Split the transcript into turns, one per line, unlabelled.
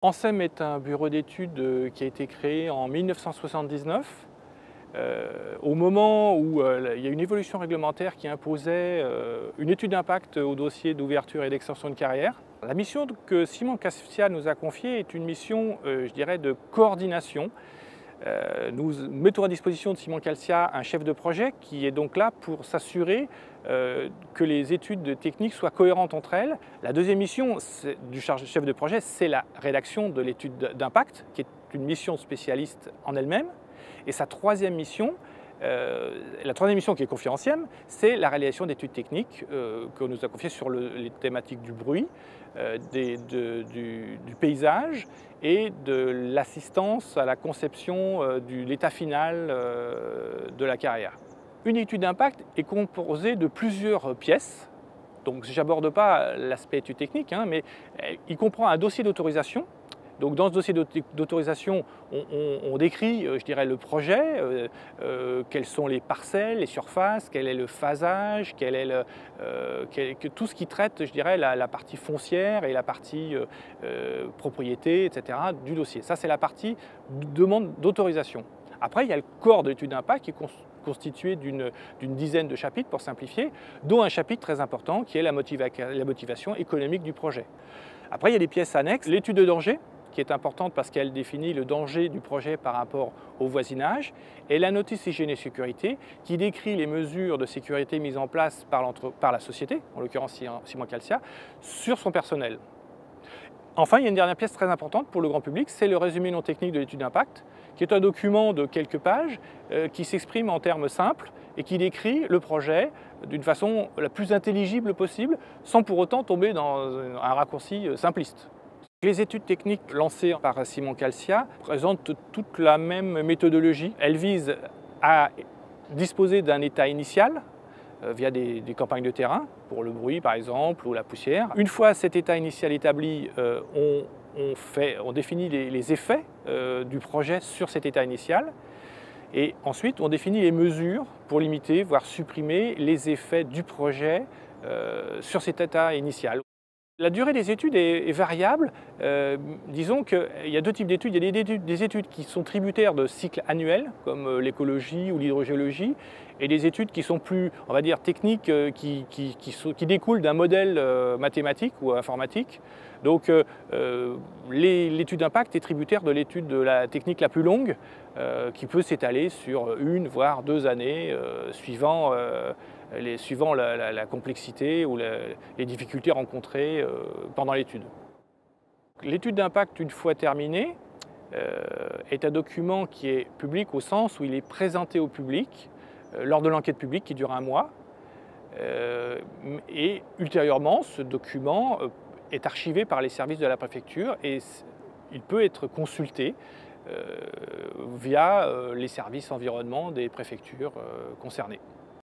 ANSEM est un bureau d'études qui a été créé en 1979, au moment où il y a une évolution réglementaire qui imposait une étude d'impact au dossier d'ouverture et d'extension de carrière. La mission que Simon Cassia nous a confiée est une mission, je dirais, de coordination. Nous mettons à disposition de Simon Cassia un chef de projet qui est donc là pour s'assurer que les études techniques soient cohérentes entre elles. La deuxième mission du chef de projet, c'est la rédaction de l'étude d'impact, qui est une mission spécialiste en elle-même. Et sa troisième mission, la troisième mission qui est confiée à ANSEM, c'est la réalisation d'études techniques qu'on nous a confiées sur les thématiques du bruit, du paysage et de l'assistance à la conception de l'état final de la carrière. Une étude d'impact est composée de plusieurs pièces. Donc je n'aborde pas l'aspect étude technique, mais il comprend un dossier d'autorisation. Donc dans ce dossier d'autorisation, on décrit, je dirais, le projet, quelles sont les parcelles, les surfaces, quel est le phasage, tout ce qui traite, je dirais, la partie foncière et la partie propriété, etc. du dossier. Ça, c'est la partie demande d'autorisation. Après, il y a le corps de l'étude d'impact qui est constitué d'une dizaine de chapitres, pour simplifier, dont un chapitre très important qui est la motivation économique du projet. Après, il y a des pièces annexes, l'étude de danger, qui est importante parce qu'elle définit le danger du projet par rapport au voisinage, et la notice hygiène et sécurité, qui décrit les mesures de sécurité mises en place par la société, en l'occurrence Simon Cassia, sur son personnel. Enfin, il y a une dernière pièce très importante pour le grand public, c'est le résumé non technique de l'étude d'impact, qui est un document de quelques pages qui s'exprime en termes simples et qui décrit le projet d'une façon la plus intelligible possible, sans pour autant tomber dans un raccourci simpliste. Les études techniques lancées par Simon Cassia présentent toute la même méthodologie. Elles visent à disposer d'un état initial via des campagnes de terrain, pour le bruit par exemple, ou la poussière. Une fois cet état initial établi, on définit les effets du projet sur cet état initial. Et ensuite, on définit les mesures pour limiter, voire supprimer les effets du projet sur cet état initial. La durée des études est variable. Disons qu'il y a deux types d'études. Il y a des études qui sont tributaires de cycles annuels, comme l'écologie ou l'hydrogéologie, et des études qui sont plus, on va dire, techniques, qui découlent d'un modèle mathématique ou informatique. Donc l'étude d'impact est tributaire de l'étude de la technique la plus longue, qui peut s'étaler sur 1 voire 2 années, suivant la complexité ou les difficultés rencontrées pendant l'étude. L'étude d'impact, une fois terminée, est un document qui est public au sens où il est présenté au public lors de l'enquête publique qui dure 1 mois. Et ultérieurement, ce document est archivé par les services de la préfecture et il peut être consulté via les services environnement des préfectures concernées.